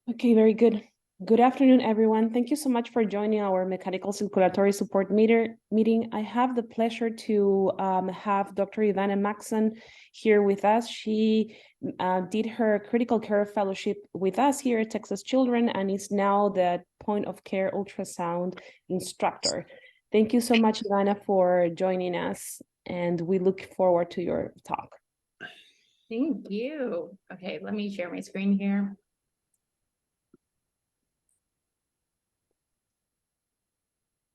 Okay, very good. Good afternoon, everyone. Thank you so much for joining our mechanical circulatory support meeting. I have the pleasure to have Dr. Ivanna Maxson here with us. She did her critical care fellowship with us here at Texas Children and is now the point of care ultrasound instructor. Thank you so much, Ivanna, for joining us, and we look forward to your talk. Thank you. Okay, let me share my screen here.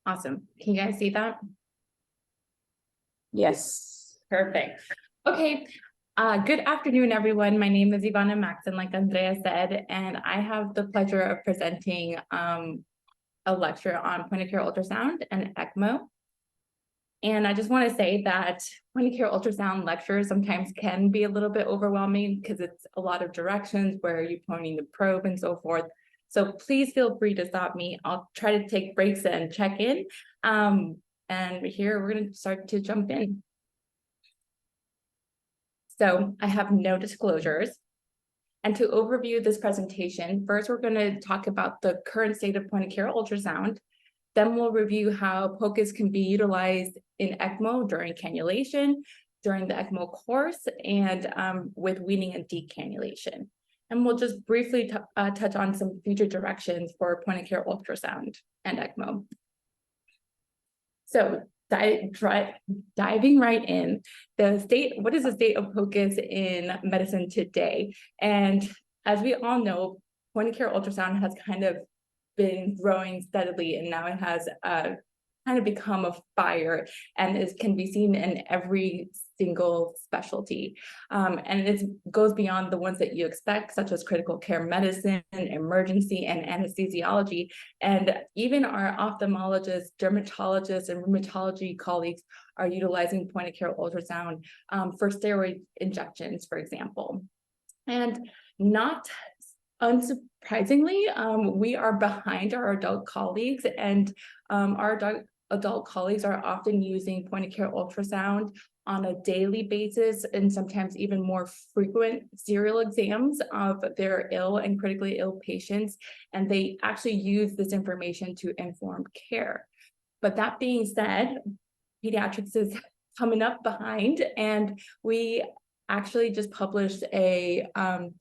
Awesome. Can you guys see that? Yes. Perfect. Okay. Good afternoon, everyone. My name is Ivanna Maxson, like Andrea said, and I have the pleasure of presenting a lecture on point of care ultrasound and ECMO. And I just want to say that point of care ultrasound lectures sometimes can be a little bit overwhelming because it's a lot of directions where you're pointing the probe and so forth. So please feel free to stop me. I'll try to take breaks and check in. And here we're going to start to jump in. So I have no disclosures. And to overview this presentation, first we're going to talk about the current state of point of care ultrasound. Then we'll review how POCUS can be utilized in ECMO during cannulation, during the ECMO course, and with weaning and decannulation. And we'll just briefly touch on some future directions for point of care ultrasound and ECMO. So diving right in, what is the state of POCUS in medicine today? And as we all know, point of care ultrasound has kind of been growing steadily, and now it has kind of become a fire and can be seen in every single specialty. And it goes beyond the ones that you expect, such as critical care medicine, emergency, and anesthesiology. And even our ophthalmologists, dermatologists, and rheumatology colleagues are utilizing point of care ultrasound for steroid injections, for example. And not unsurprisingly, we are behind our adult colleagues, and our adult colleagues are often using point of care ultrasound on a daily basis and sometimes even more frequent serial exams of their ill and critically ill patients, and they actually use this information to inform care. But that being said, pediatrics is coming up behind, and we actually just published a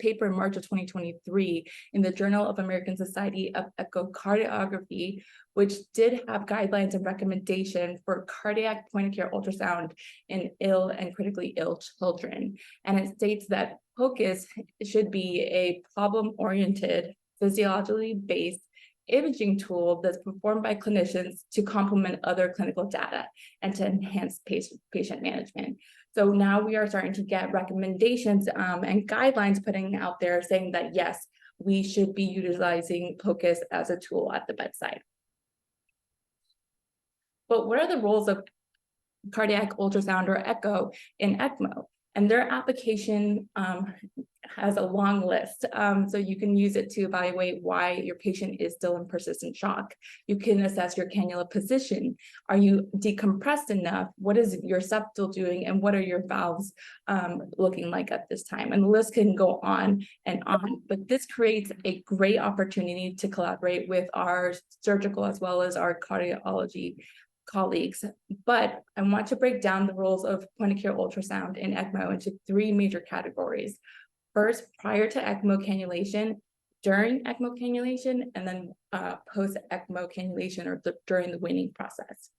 paper in March of 2023 in the Journal of American Society of Echocardiography, which did have guidelines and recommendation for cardiac point of care ultrasound in ill and critically ill children. And it states that POCUS should be a problem-oriented, physiologically based imaging tool that's performed by clinicians to complement other clinical data and to enhance patient management. So now we are starting to get recommendations and guidelines putting out there saying that, yes, we should be utilizing POCUS as a tool at the bedside. But what are the roles of cardiac ultrasound or echo in ECMO? And their application has a long list. So you can use it to evaluate why your patient is still in persistent shock. You can assess your cannula position. Are you decompressed enough? What is your septal doing? And what are your valves looking like at this time? And the list can go on and on. But this creates a great opportunity to collaborate with our surgical as well as our cardiology colleagues. But I want to break down the roles of point of care ultrasound in ECMO into three major categories. First, prior to ECMO cannulation, during ECMO cannulation, and then post-ECMO cannulation or during the weaning process.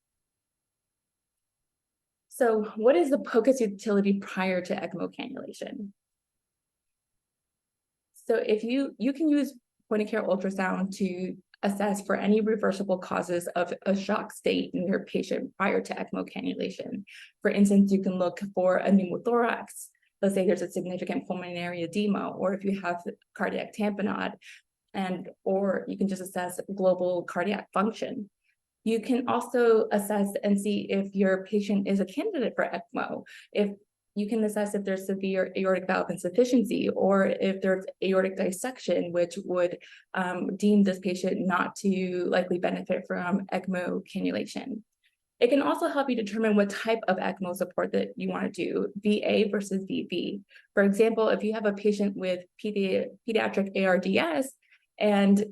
So what is the POCUS utility prior to ECMO cannulation? So if you can use point of care ultrasound to assess for any reversible causes of a shock state in your patient prior to ECMO cannulation. For instance, you can look for a pneumothorax. Let's say there's a significant pulmonary edema, or if you have cardiac tamponade, or you can just assess global cardiac function. You can also assess and see if your patient is a candidate for ECMO. If you can assess if there's severe aortic valve insufficiency, or if there's aortic dissection, which would deem this patient not to likely benefit from ECMO cannulation. It can also help you determine what type of ECMO support that you want to do, VA versus VV. For example, if you have a patient with pediatric ARDS And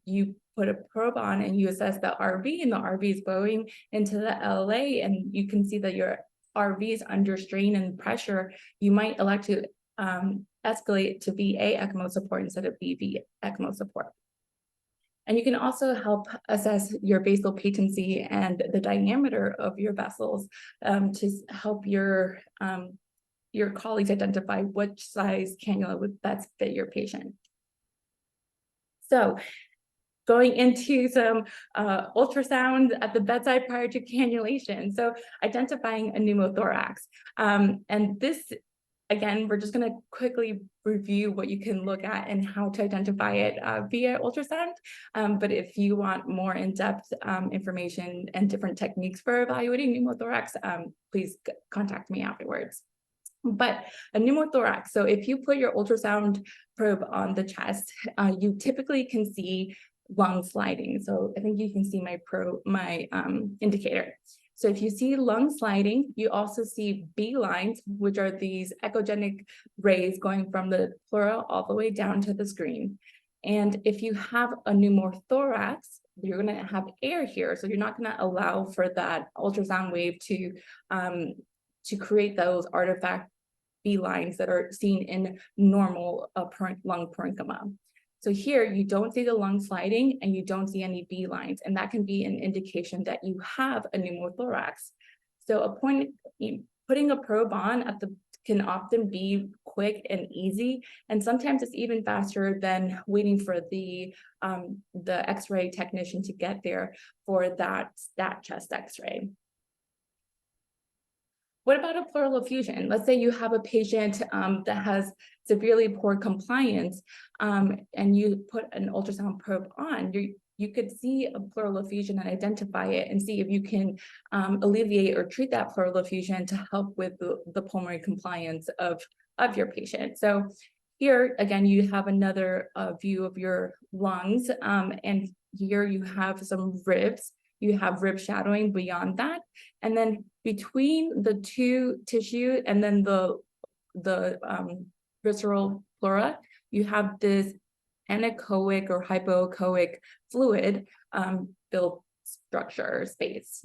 you put a probe on and you assess the RV, and the RV is going into the LA, and you can see that your RV is under strain and pressure. You might elect to escalate to VA ECMO support instead of VV ECMO support. And you can also help assess your basal patency and the diameter of your vessels to help your colleagues identify which size cannula would best fit your patient. So going into some ultrasound at the bedside prior to cannulation. So identifying a pneumothorax. And this, again, we're just going to quickly review what you can look at and how to identify it via ultrasound. But if you want more in-depth information and different techniques for evaluating pneumothorax, please contact me afterwards. But a pneumothorax, so if you put your ultrasound probe on the chest, you typically can see lung sliding. So I think you can see my indicator. So if you see lung sliding, you also see B lines, which are these echogenic rays going from the pleura all the way down to the screen. And if you have a pneumothorax, you're going to have air here. So you're not going to allow for that ultrasound wave to create those artifact B lines that are seen in normal lung parenchyma. So here you don't see the lung sliding and you don't see any B lines, and that can be an indication that you have a pneumothorax. So putting a probe on can often be quick and easy, and sometimes it's even faster than waiting for the X-ray technician to get there for that chest X-ray. What about a pleural effusion? Let's say you have a patient that has severely poor compliance, and you put an ultrasound probe on. You could see a pleural effusion and identify it and see if you can alleviate or treat that pleural effusion to help with the pulmonary compliance of your patient. So here, again, you have another view of your lungs, and here you have some ribs. You have rib shadowing beyond that. And then between the two tissue and then the visceral pleura, you have this anechoic or hypoechoic fluid filled structure space.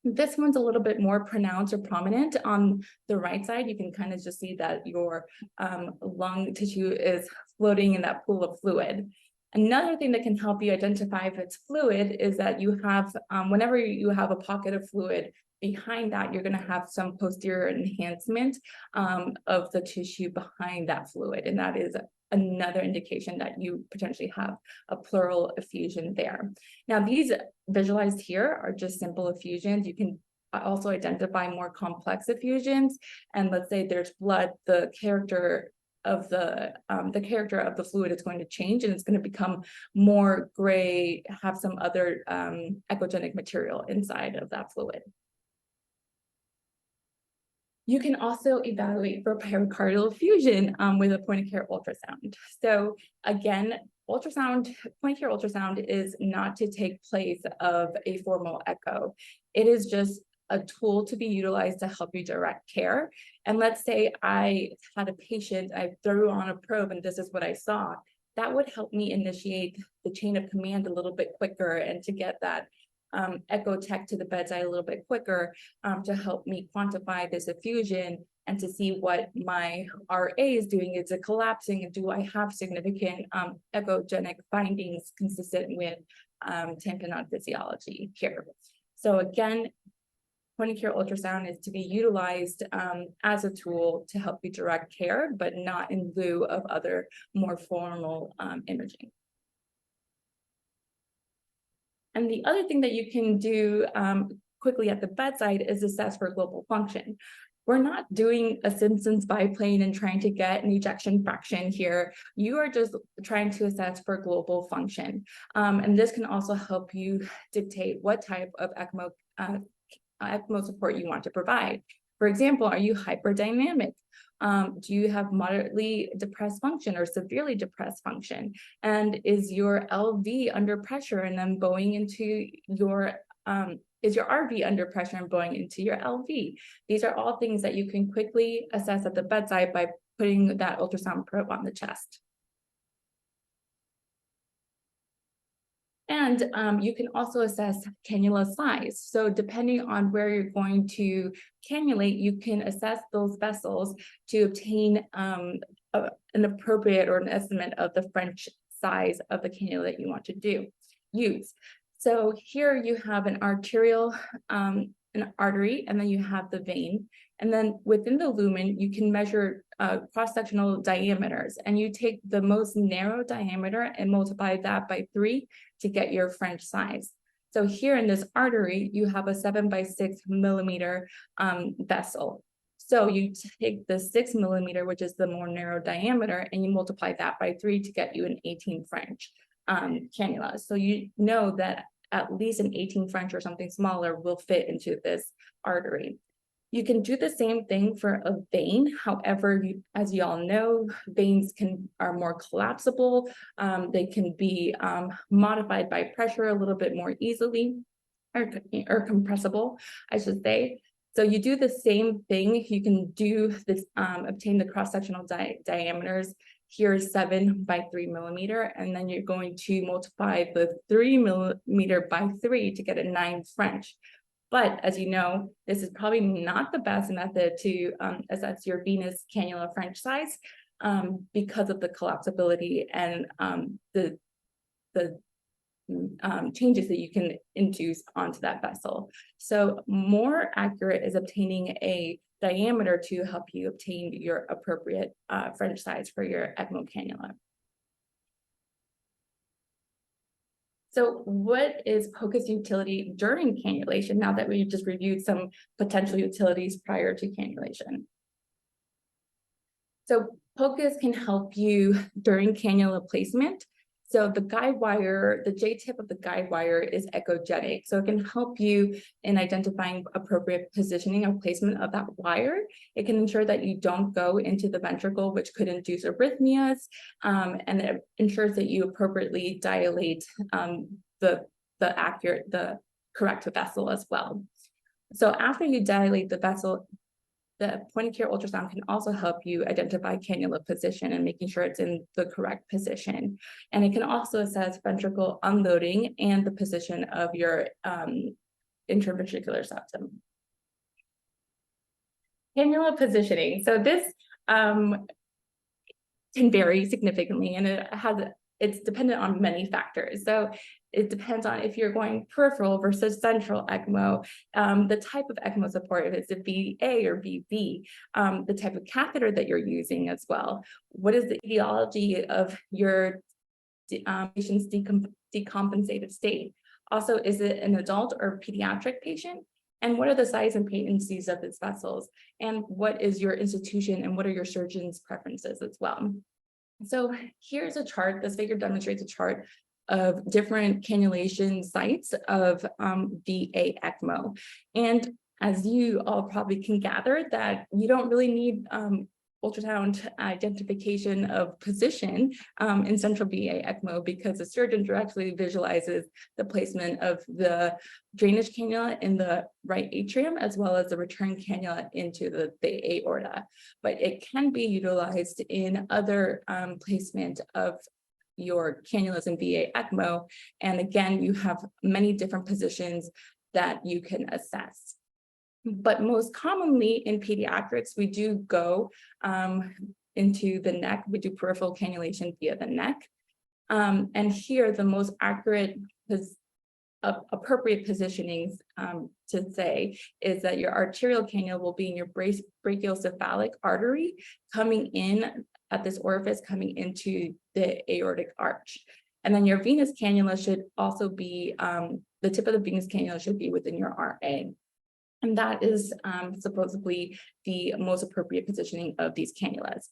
This one's a little bit more pronounced or prominent on the right side. You can kind of just see that your lung tissue is floating in that pool of fluid. Another thing that can help you identify if it's fluid is that you have, whenever you have a pocket of fluid behind that, you're going to have some posterior enhancement of the tissue behind that fluid. And that is another indication that you potentially have a pleural effusion there. Now, these visualized here are just simple effusions. You can also identify more complex effusions. And let's say there's blood, the character of the fluid is going to change, and it's going to become more gray, have some other echogenic material inside of that fluid. You can also evaluate for pericardial effusion with a point-of-care ultrasound. So again, point-of-care ultrasound is not to take place of a formal echo. It is just a tool to be utilized to help you direct care. And let's say I had a patient, I threw on a probe and this is what I saw. That would help me initiate the chain of command a little bit quicker and to get that echo tech to the bedside a little bit quicker to help me quantify this effusion and to see what my RA is doing. Is it collapsing? And do I have significant echogenic findings consistent with tamponade physiology here? So again, point-of-care ultrasound is to be utilized as a tool to help you direct care, but not in lieu of other more formal imaging. And the other thing that you can do quickly at the bedside is assess for global function. We're not doing a Simpsons biplane and trying to get an ejection fraction here. You are just trying to assess for global function. And this can also help you dictate what type of ECMO support you want to provide. For example, are you hyperdynamic? Do you have moderately depressed function or severely depressed function? And is your LV under pressure and then going into your, is your RV under pressure and going into your LV? These are all things that you can quickly assess at the bedside by putting that ultrasound probe on the chest. And you can also assess cannula size. So depending on where you're going to cannulate, you can assess those vessels to obtain an appropriate or an estimate of the French size of the cannula that you want to use. So here you have an arterial, an artery, and then you have the vein. And then within the lumen, you can measure cross-sectional diameters, and you take the most narrow diameter and multiply that by 3 to get your French size. So here in this artery, you have a 7 by 6 millimeter vessel. So you take the 6 millimeter, which is the more narrow diameter, and you multiply that by 3 to get you an 18 French cannula. So you know that at least an 18 French or something smaller will fit into this artery. You can do the same thing for a vein. However, as you all know, veins are more collapsible. They can be modified by pressure a little bit more easily, or compressible, I should say. So you do the same thing. You can do this, obtain the cross-sectional diameters. Here's 7 by 3 millimeter, and then you're going to multiply the 3 millimeter by 3 to get a 9 French. But as you know, this is probably not the best method to assess your venous cannula French size because of the collapsibility and the changes that you can induce onto that vessel. So more accurate is obtaining a diameter to help you obtain your appropriate French size for your ECMO cannula. So what is POCUS utility during cannulation, now that we've just reviewed some potential utilities prior to cannulation? So POCUS can help you during cannula placement. So the guide wire, the J-tip of the guide wire is echogenic. So it can help you in identifying appropriate positioning and placement of that wire. It can ensure that you don't go into the ventricle, which could induce arrhythmias, and it ensures that you appropriately dilate the correct vessel as well. So after you dilate the vessel, the point-of-care ultrasound can also help you identify cannula position and making sure it's in the correct position. And it can also assess ventricle unloading and the position of your intraventricular septum. Cannula positioning. So this can vary significantly, and it's dependent on many factors. So it depends on if you're going peripheral versus central ECMO, the type of ECMO support, if it's a VA or VV, the type of catheter that you're using as well. What is the etiology of your patient's decompensated state? Also, is it an adult or pediatric patient? And what are the size and patencies of its vessels? And what is your institution and what are your surgeon's preferences as well? So here's a chart. This figure demonstrates a chart of different cannulation sites of VA ECMO. And as you all probably can gather, that you don't really need ultrasound identification of position in central VA ECMO, because the surgeon directly visualizes the placement of the drainage cannula in the right atrium, as well as the return cannula into the aorta. But it can be utilized in other placement of your cannulas in VA ECMO. And again, you have many different positions that you can assess. But most commonly in pediatrics, we do go into the neck. We do peripheral cannulation via the neck. And here, the most accurate appropriate positionings to say is that your arterial cannula will be in your brachiocephalic artery, coming in at this orifice, coming into the aortic arch. And then your venous cannula should also be, the tip of the venous cannula should be within your RA. And that is supposedly the most appropriate positioning of these cannulas.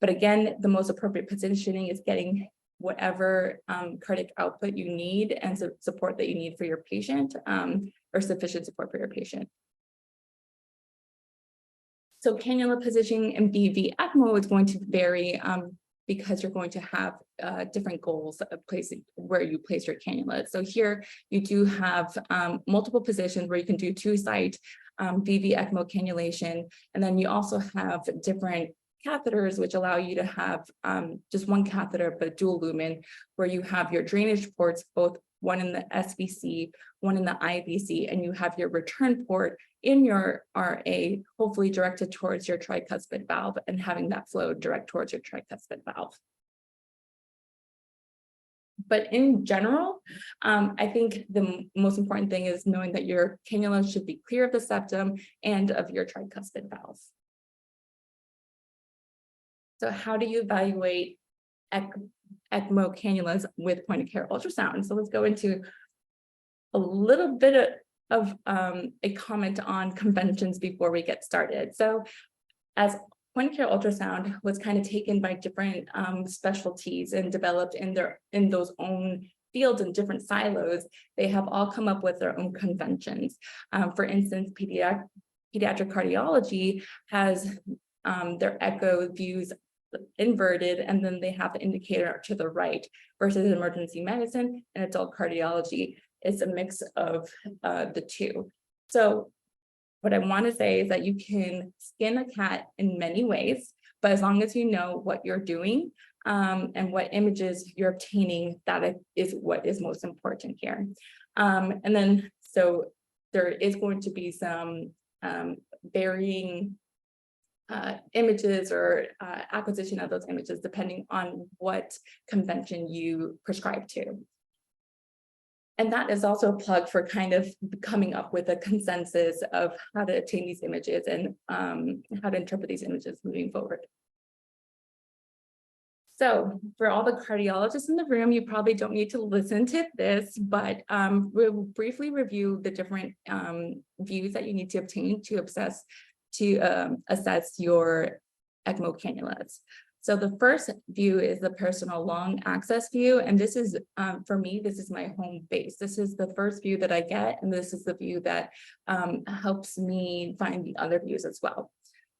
But again, the most appropriate positioning is getting whatever cardiac output you need and support that you need for your patient, or sufficient support for your patient. So cannula positioning in VV ECMO is going to vary because you're going to have different goals of placing where you place your cannula. So here you do have multiple positions where you can do 2-site VV ECMO cannulation, and then you also have different catheters which allow you to have just one catheter but dual lumen, where you have your drainage ports both one in the SVC, one in the IVC, and you have your return port in your RA, hopefully directed towards your tricuspid valve and having that flow direct towards your tricuspid valve. But in general, I think the most important thing is knowing that your cannula should be clear of the septum and of your tricuspid valve. So how do you evaluate ECMO cannulas with point of care ultrasound? So let's go into a little bit of a comment on conventions before we get started. So as point of care ultrasound was kind of taken by different specialties and developed in those own fields and different silos, they have all come up with their own conventions. For instance, pediatric cardiology has their echo views inverted, and then they have the indicator to the right, versus emergency medicine and adult cardiology. It's a mix of the two. So what I want to say is that you can skin a cat in many ways, but as long as you know what you're doing and what images you're obtaining, that is what is most important here. And then, so there is going to be some varying images or acquisition of those images depending on what convention you prescribe to. And that is also a plug for kind of coming up with a consensus of how to obtain these images and how to interpret these images moving forward. So for all the cardiologists in the room, you probably don't need to listen to this, but we'll briefly review the different views that you need to obtain to assess your ECMO cannulas. So the first view is the personal long access view. And this is, for me, this is my home base. This is the first view that I get. And this is the view that helps me find the other views as well.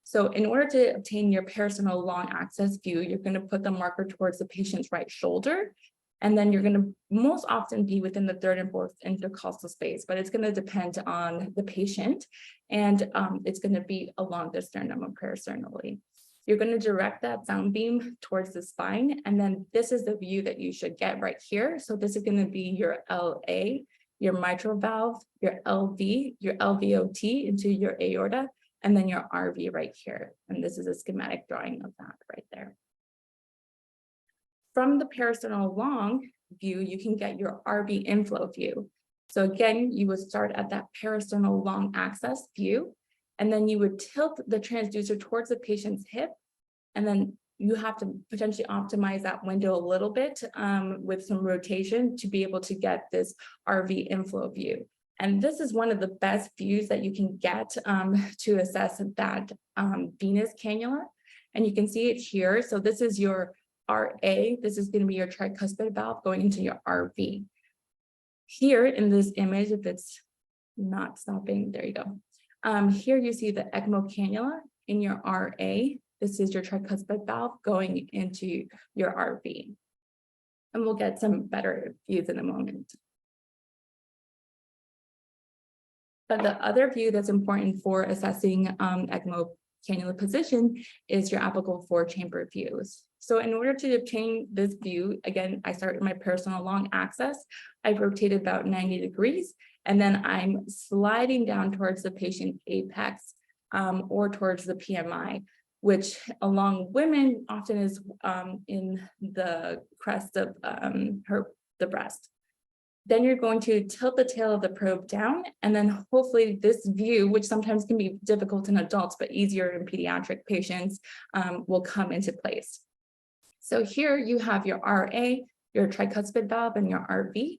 So in order to obtain your personal long access view, you're going to put the marker towards the patient's right shoulder. And then you're going to most often be within the third and fourth intercostal space, but it's going to depend on the patient. And it's going to be along the sternum or peristernally. You're going to direct that sound beam towards the spine. And then this is the view that you should get right here. So this is going to be your LA, your mitral valve, your LV, your LVOT into your aorta, and then your RV right here. And this is a schematic drawing of that right there. From the peristernal long view, you can get your RV inflow view. So again, you would start at that peristernal long access view, and then you would tilt the transducer towards the patient's hip, and then you have to potentially optimize that window a little bit with some rotation to be able to get this RV inflow view. And this is one of the best views that you can get to assess that venous cannula. And you can see it here. So this is your RA. This is going to be your tricuspid valve going into your RV. Here in this image, if it's not stopping, there you go. Here you see the ECMO cannula in your RA. This is your tricuspid valve going into your RV. And we'll get some better views in a moment. But the other view that's important for assessing ECMO cannula position is your apical four-chamber views. So in order to obtain this view, again, I start with my personal long axis. I rotate about 90 degrees, and then I'm sliding down towards the patient apex or towards the PMI, which along women often is in the crest of the breast. Then you're going to tilt the tail of the probe down, and then hopefully this view, which sometimes can be difficult in adults, but easier in pediatric patients, will come into place. So here you have your RA, your tricuspid valve, and your RV.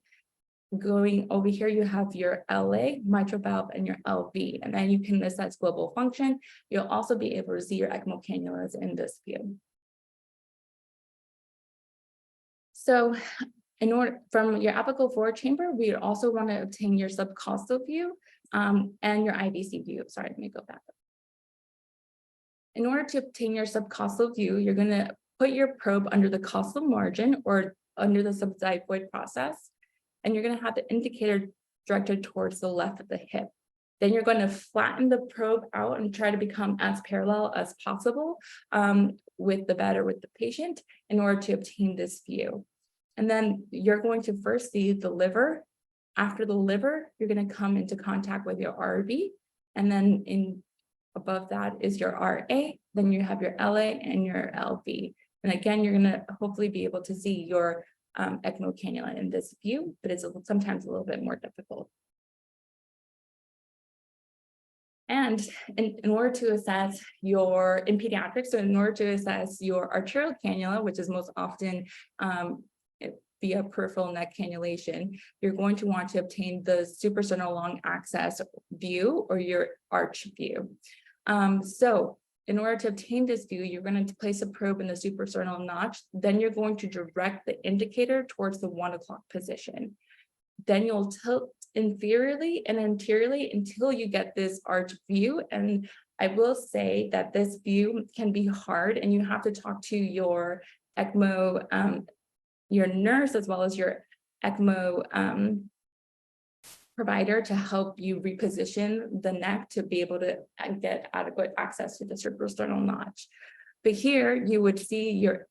Going over here, you have your LA, mitral valve, and your LV, and then you can assess global function. You'll also be able to see your ECMO cannulas in this view. So in order, from your apical forward chamber, we also want to obtain your subcostal view and your IVC view. Sorry, let me go back. In order to obtain your subcostal view, you're going to put your probe under the costal margin or under the subxiphoid process, and you're going to have the indicator directed towards the left of the hip. Then you're going to flatten the probe out and try to become as parallel as possible with the bed or with the patient in order to obtain this view. And then you're going to first see the liver. After the liver, you're going to come into contact with your RV. And then above that is your RA. Then you have your LA and your LV. And again, you're going to hopefully be able to see your ECMO cannula in this view, but it's sometimes a little bit more difficult. And in order to assess in pediatrics, so in order to assess your arterial cannula, which is most often via peripheral neck cannulation, you're going to want to obtain the suprasternal long axis view or your arch view. So in order to obtain this view, you're going to place a probe in the suprasternal notch. Then you're going to direct the indicator towards the 1 o'clock position. Then you'll tilt inferiorly and anteriorly until you get this arch view. And I will say that this view can be hard, and you have to talk to your ECMO, your nurse, as well as your ECMO provider to help you reposition the neck to be able to get adequate access to the suprasternal notch. But here you would see your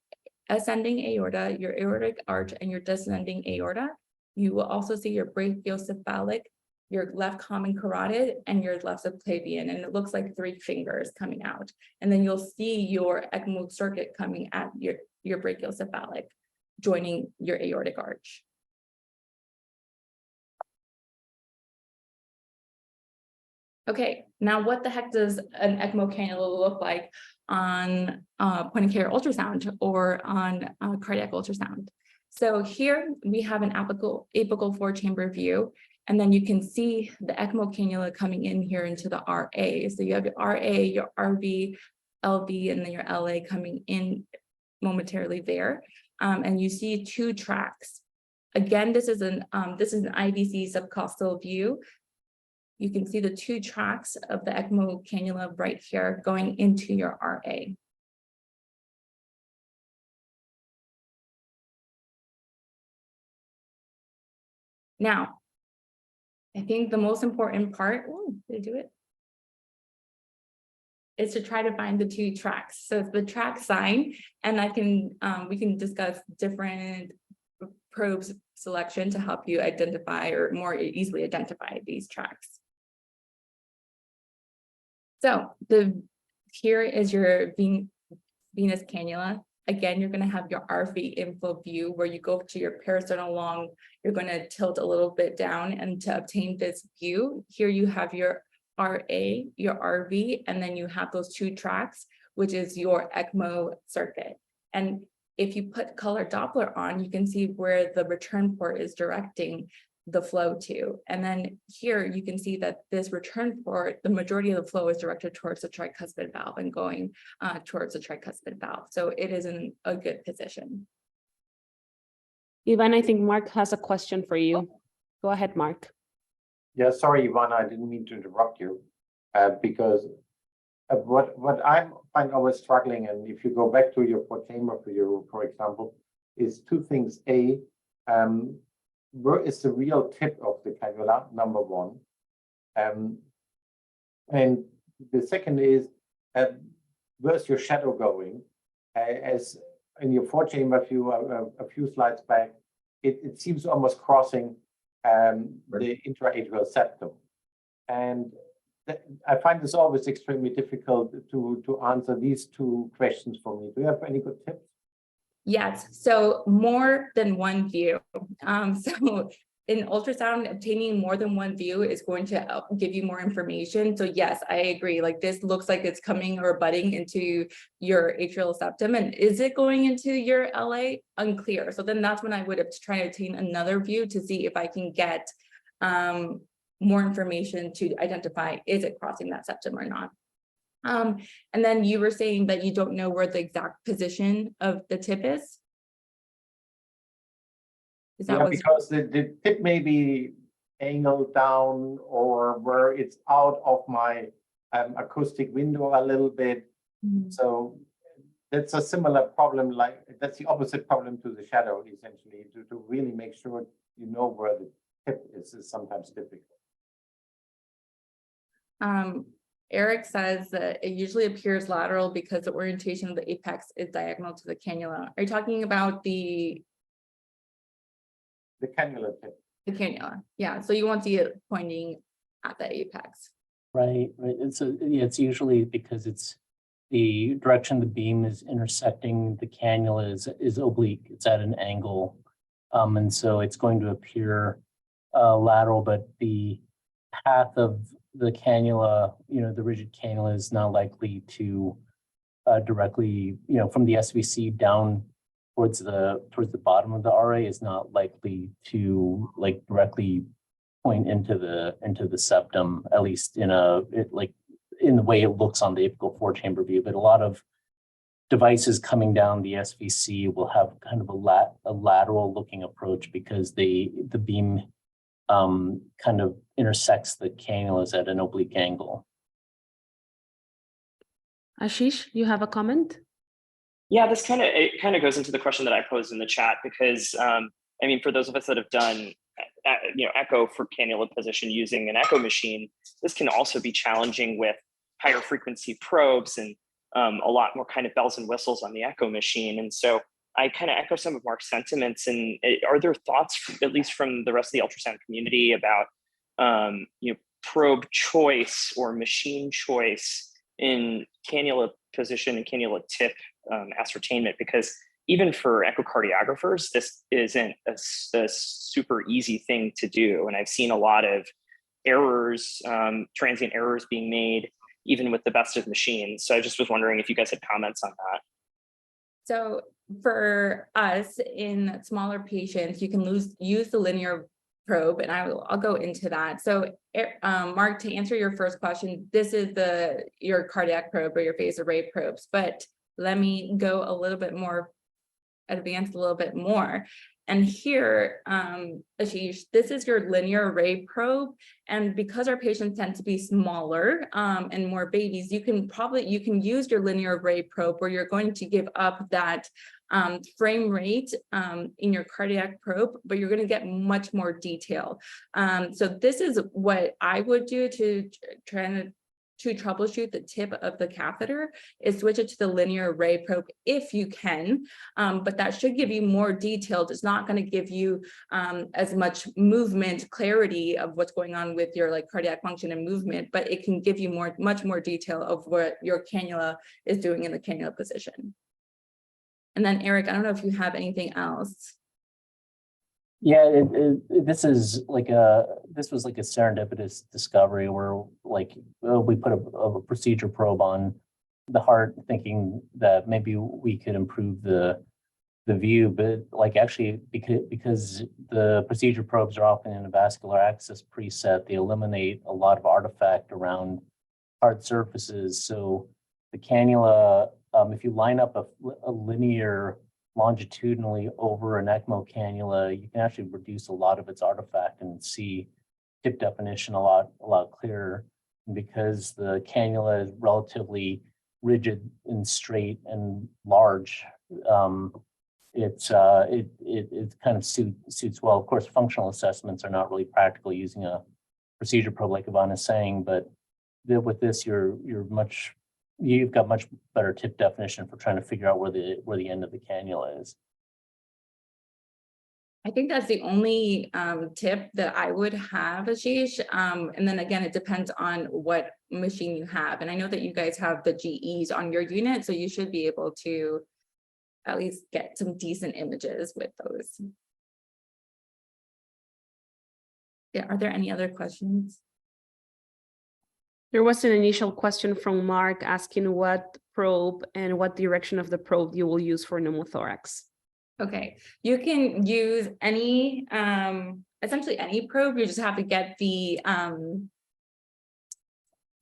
ascending aorta, your aortic arch, and your descending aorta. You will also see your brachiocephalic, your left common carotid, and your left subclavian, and it looks like 3 fingers coming out. And then you'll see your ECMO circuit coming at your brachiocephalic, joining your aortic arch. Okay, now what the heck does an ECMO cannula look like on point of care ultrasound or on cardiac ultrasound? So here we have an apical 4-chamber view, and then you can see the ECMO cannula coming in here into the RA. So you have your RA, your RV, LV, and then your LA coming in momentarily there. And you see 2 tracks. Again, this is an IVC subcostal view. You can see the 2 tracks of the ECMO cannula right here going into your RA. Now, I think the most important part, did I do it? Is to try to find the 2 tracks. So it's the track sign, and we can discuss different probes selection to help you identify or more easily identify these tracks. So here is your venous cannula. Again, you're going to have your RV inflow view where you go to your parasternal long. You're going to tilt a little bit down, and to obtain this view, here you have your RA, your RV, and then you have those 2 tracks, which is your ECMO circuit. And if you put color Doppler on, you can see where the return port is directing the flow to. And then here you can see that this return port, the majority of the flow is directed towards the tricuspid valve and going towards the tricuspid valve. So it is in a good position. Ivan, I think Mark has a question for you. Go ahead, Mark. Yeah, sorry, Ivanna, I didn't mean to interrupt you because what I find always struggling, and if you go back to your 4-chamber view, for example, is 2 things. A, where is the real tip of the cannula, number 1? And the second is, where's your shadow going? As in your 4-chamber view, a few slides back, it seems almost crossing the intraatrial septum. And I find this always extremely difficult to answer these 2 questions for me. Do you have any good tips? Yes, so more than 1 view. So in ultrasound, obtaining more than 1 view is going to give you more information. So yes, I agree. Like this looks like it's coming or butting into your atrial septum. And is it going into your LA? Unclear. So then that's when I would try to obtain another view to see if I can get more information to identify, is it crossing that septum or not? And then you were saying that you don't know where the exact position of the tip is? Is that because the tip may be angled down or where it's out of my acoustic window a little bit. So that's a similar problem, that's the opposite problem to the shadow, essentially, to really make sure you know where the tip is sometimes difficult. Eric says that it usually appears lateral because the orientation of the apex is diagonal to the cannula. Are you talking about the the cannula tip. The cannula, yeah, so you won't see it pointing at the apex. Right. It's usually because it's the direction the beam is intersecting the cannula is oblique. It's at an angle. And so it's going to appear lateral, but the path of the cannula, the rigid cannula is not likely to directly, from the SVC down towards the bottom of the RA is not likely to directly point into the septum, at least in the way it looks on the apical 4-chamber view. But a lot of devices coming down the SVC will have kind of a lateral looking approach because the beam kind of intersects the cannulas at an oblique angle. Ashish, you have a comment? Yeah, it kind of goes into the question that I posed in the chat because I mean, for those of us that have done echo for cannula position using an echo machine, this can also be challenging with higher frequency probes and a lot more kind of bells and whistles on the echo machine. And so I kind of echo some of Mark's sentiments. And are there thoughts, at least from the rest of the ultrasound community, about probe choice or machine choice in cannula position and cannula tip ascertainment? Because even for echocardiographers, this isn't a super easy thing to do. And I've seen a lot of errors, transient errors being made, even with the best of machines. So I just was wondering if you guys had comments on that. So for us in smaller patients, you can use the linear probe, and I'll go into that. So Mark, to answer your first question, this is your cardiac probe or your phase array probes, but let me go a little bit more advanced a little bit more. And here, Ashish, this is your linear array probe. And because our patients tend to be smaller and more babies, you can use your linear array probe where you're going to give up that frame rate in your cardiac probe, but you're going to get much more detail. So this is what I would do to troubleshoot the tip of the catheter, is switch it to the linear array probe if you can, but that should give you more detail. It's not going to give you as much movement clarity of what's going on with your cardiac function and movement, but it can give you much more detail of what your cannula is doing in the cannula position. And then Eric, I don't know if you have anything else. Yeah, this was like a serendipitous discovery where we put a procedure probe on the heart, thinking that maybe we could improve the view, but actually because the procedure probes are often in a vascular access preset, they eliminate a lot of artifact around hard surfaces. So the cannula, if you line up a linear longitudinally over an ECMO cannula, you can actually reduce a lot of its artifact and see tip definition a lot clearer. And because the cannula is relatively rigid and straight and large, it kind of suits well. Of course, functional assessments are not really practical using a procedure probe like Ivanna is saying, but with this, you've got much better tip definition for trying to figure out where the end of the cannula is. I think that's the only tip that I would have, Ashish. And then again, it depends on what machine you have. And I know that you guys have the GEs on your unit, so you should be able to at least get some decent images with those. Yeah, are there any other questions? There was an initial question from Mark asking what probe and what direction of the probe you will use for pneumothorax. Okay, you can use any, essentially any probe. You just have to get the,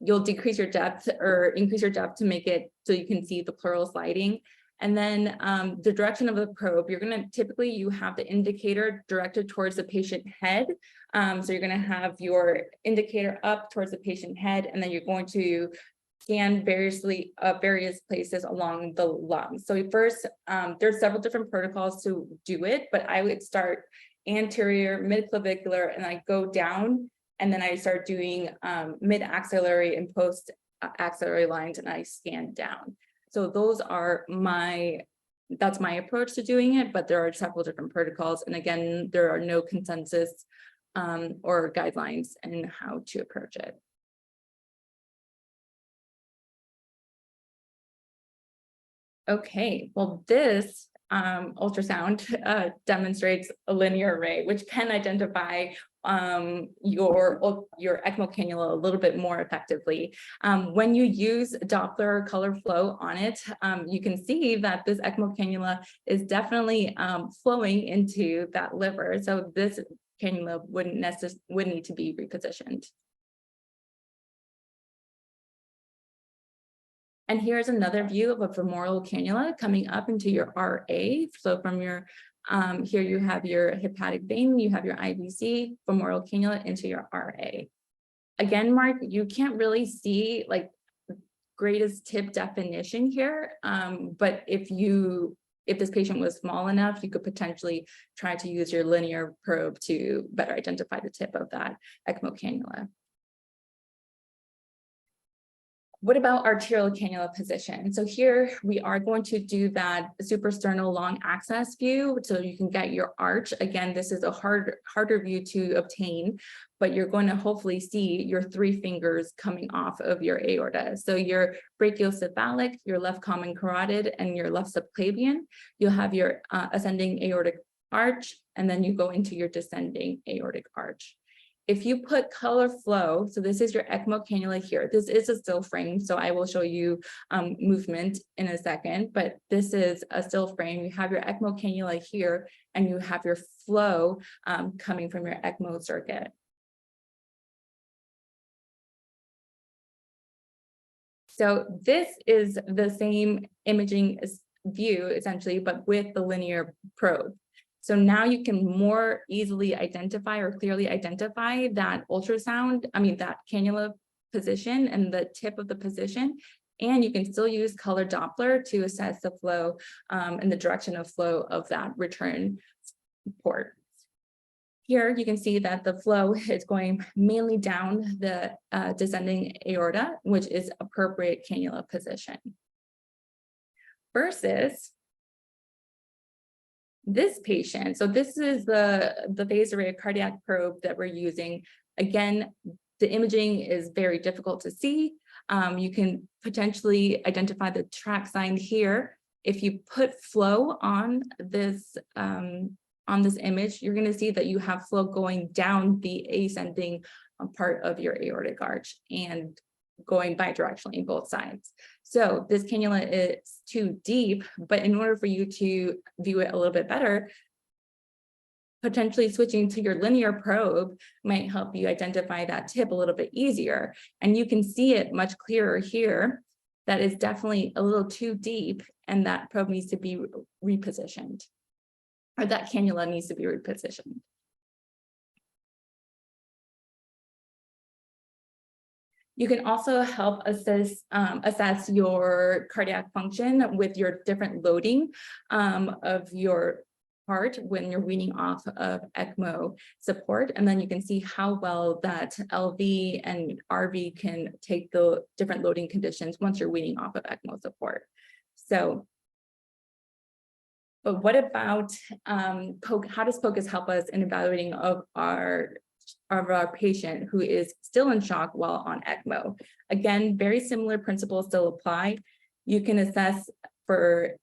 you'll decrease your depth or increase your depth to make it so you can see the pleural sliding. And then the direction of the probe, typically you have the indicator directed towards the patient head. So you're gonna have your indicator up towards the patient head, and then you're going to scan various places along the lungs. So first, there's several different protocols to do it, but I would start anterior, mid-clavicular, and I go down, and then I start doing mid-axillary and post-axillary lines, and I scan down. So those are my that's my approach to doing it, but there are several different protocols. And again, there are no consensus or guidelines in how to approach it. Okay, well, this ultrasound demonstrates a linear array, which can identify your ECMO cannula a little bit more effectively. When you use Doppler color flow on it, you can see that this ECMO cannula is definitely flowing into that liver. So this cannula would need to be repositioned. And here's another view of a femoral cannula coming up into your RA. So from your, here you have your hepatic vein, you have your IVC, femoral cannula into your RA. Again, Mark, you can't really see like greatest tip definition here, but if this patient was small enough, you could potentially try to use your linear probe to better identify the tip of that ECMO cannula. What about arterial cannula position? So here we are going to do that suprasternal long access view so you can get your arch. Again, this is a harder view to obtain, but you're going to hopefully see your 3 fingers coming off of your aorta. So your brachiocephalic, your left common carotid, and your left subclavian. You'll have your ascending aortic arch, and then you go into your descending aortic arch. If you put color flow, so this is your ECMO cannula here. This is a still frame, so I will show you movement in a second, but this is a still frame. You have your ECMO cannula here, and you have your flow coming from your ECMO circuit. So this is the same imaging view, essentially, but with the linear probe. So now you can more easily identify or clearly identify that that cannula position and the tip of the position. And you can still use color Doppler to assess the flow and the direction of flow of that return port. Here you can see that the flow is going mainly down the descending aorta, which is appropriate cannula position. Versus this patient, so this is the phased array cardiac probe that we're using. Again, the imaging is very difficult to see. You can potentially identify the track sign here. If you put flow on this image, you're going to see that you have flow going down the ascending part of your aortic arch and going bidirectionally both sides. So this cannula is too deep, but in order for you to view it a little bit better, potentially switching to your linear probe might help you identify that tip a little bit easier. And you can see it much clearer here. That is definitely a little too deep, and that probe needs to be repositioned, or that cannula needs to be repositioned. You can also help assess your cardiac function with your different loading of your heart when you're weaning off of ECMO support. And then you can see how well that LV and RV can take the different loading conditions once you're weaning off of ECMO support. So, but what about how does POCUS help us in evaluating of our patient who is still in shock while on ECMO? Again, very similar principles still apply. You can assess for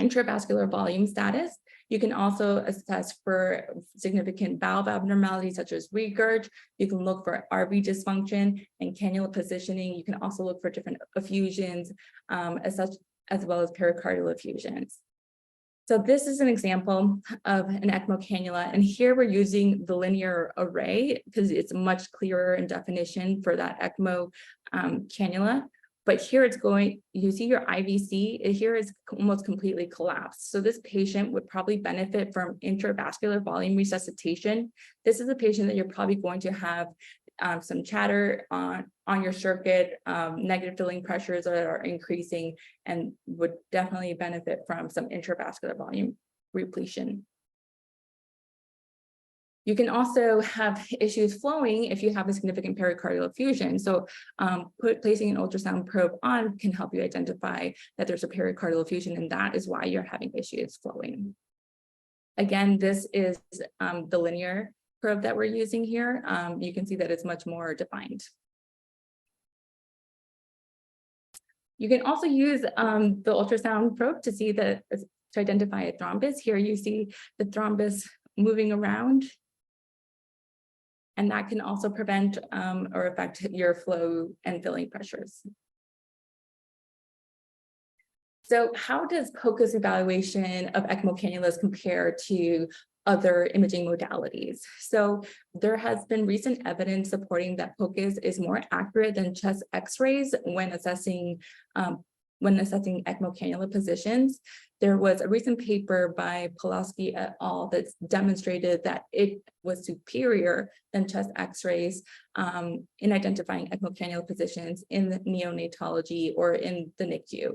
intravascular volume status. You can also assess for significant valve abnormalities such as regurg. You can look for RV dysfunction and cannula positioning. You can also look for different effusions as well as pericardial effusions. So this is an example of an ECMO cannula, and here we're using the linear array because it's much clearer in definition for that ECMO cannula. But here it's going, you see your IVC, here is almost completely collapsed. So this patient would probably benefit from intravascular volume resuscitation. This is a patient that you're probably going to have some chatter on your circuit, negative filling pressures that are increasing, and would definitely benefit from some intravascular volume repletion. You can also have issues flowing if you have a significant pericardial effusion. So placing an ultrasound probe on can help you identify that there's a pericardial effusion, and that is why you're having issues flowing. Again, this is the linear probe that we're using here. You can see that it's much more defined. You can also use the ultrasound probe to see to identify a thrombus. Here you see the thrombus moving around. And that can also prevent or affect your flow and filling pressures. So how does POCUS evaluation of ECMO cannulas compare to other imaging modalities? So there has been recent evidence supporting that POCUS is more accurate than chest X-rays when assessing ECMO cannula positions. There was a recent paper by Pulaski et al. That demonstrated that it was superior than chest X-rays in identifying ECMO cannula positions in the neonatology or in the NICU.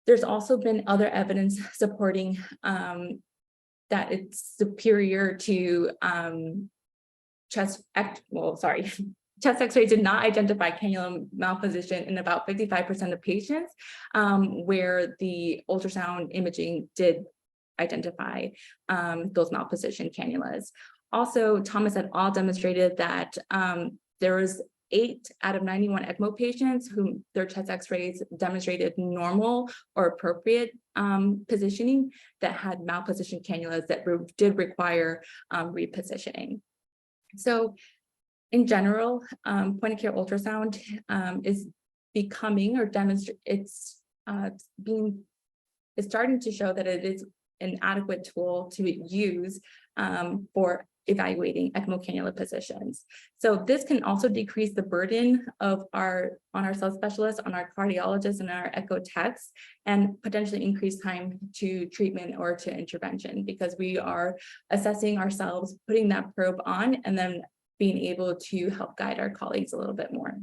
There's also been other evidence supporting that it's superior to chest X-rays did not identify cannula malposition in about 55% of patients, where the ultrasound imaging did identify those malposition cannulas. Also, Thomas et al. Demonstrated that there was 8 out of 91 ECMO patients whom their chest X-rays demonstrated normal or appropriate positioning that had malposition cannulas that did require repositioning. So in general, point-of-care ultrasound is becoming or it's starting to show that it is an adequate tool to use for evaluating ECMO cannula positions. So this can also decrease the burden on our subspecialists, on our cardiologists, and our echo techs, and potentially increase time to treatment or to intervention, because we are assessing ourselves, putting that probe on, and then being able to help guide our colleagues a little bit more.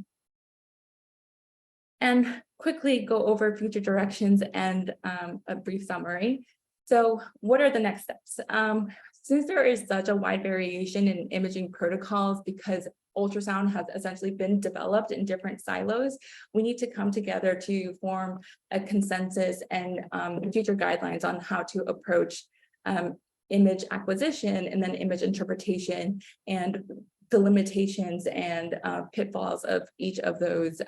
And quickly go over future directions and a brief summary. So what are the next steps? Since there is such a wide variation in imaging protocols, because ultrasound has essentially been developed in different silos, we need to come together to form a consensus and future guidelines on how to approach image acquisition and then image interpretation, and the limitations and pitfalls of each of those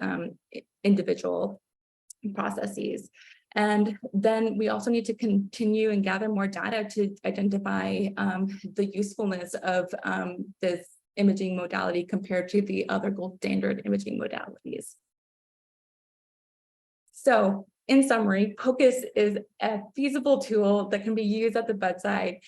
individual processes. And then we also need to continue and gather more data to identify the usefulness of this imaging modality compared to the other gold standard imaging modalities. So in summary, POCUS is a feasible tool that can be used at the bedside,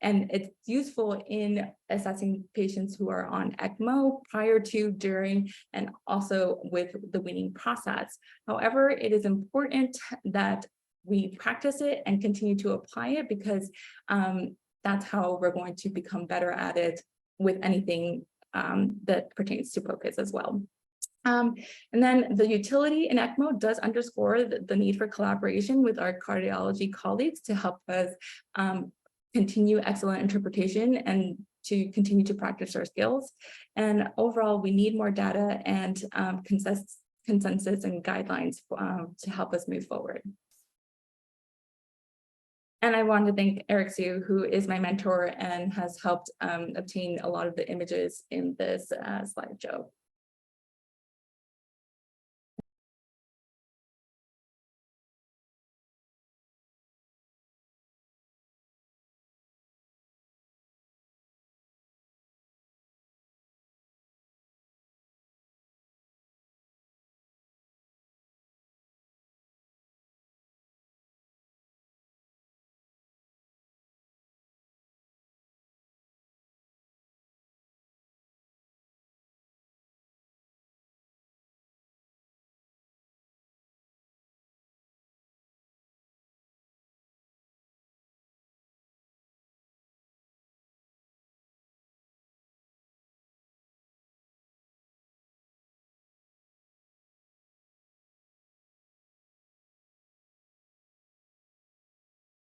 and it's useful in assessing patients who are on ECMO prior to, during, and also with the weaning process. However, it is important that we practice it and continue to apply it, because that's how we're going to become better at it with anything that pertains to POCUS as well. And then the utility in ECMO does underscore the need for collaboration with our cardiology colleagues to help us continue excellent interpretation and to continue to practice our skills. And overall, we need more data and consensus and guidelines to help us move forward. And I want to thank Eric Sue, who is my mentor and has helped obtain a lot of the images in this slideshow.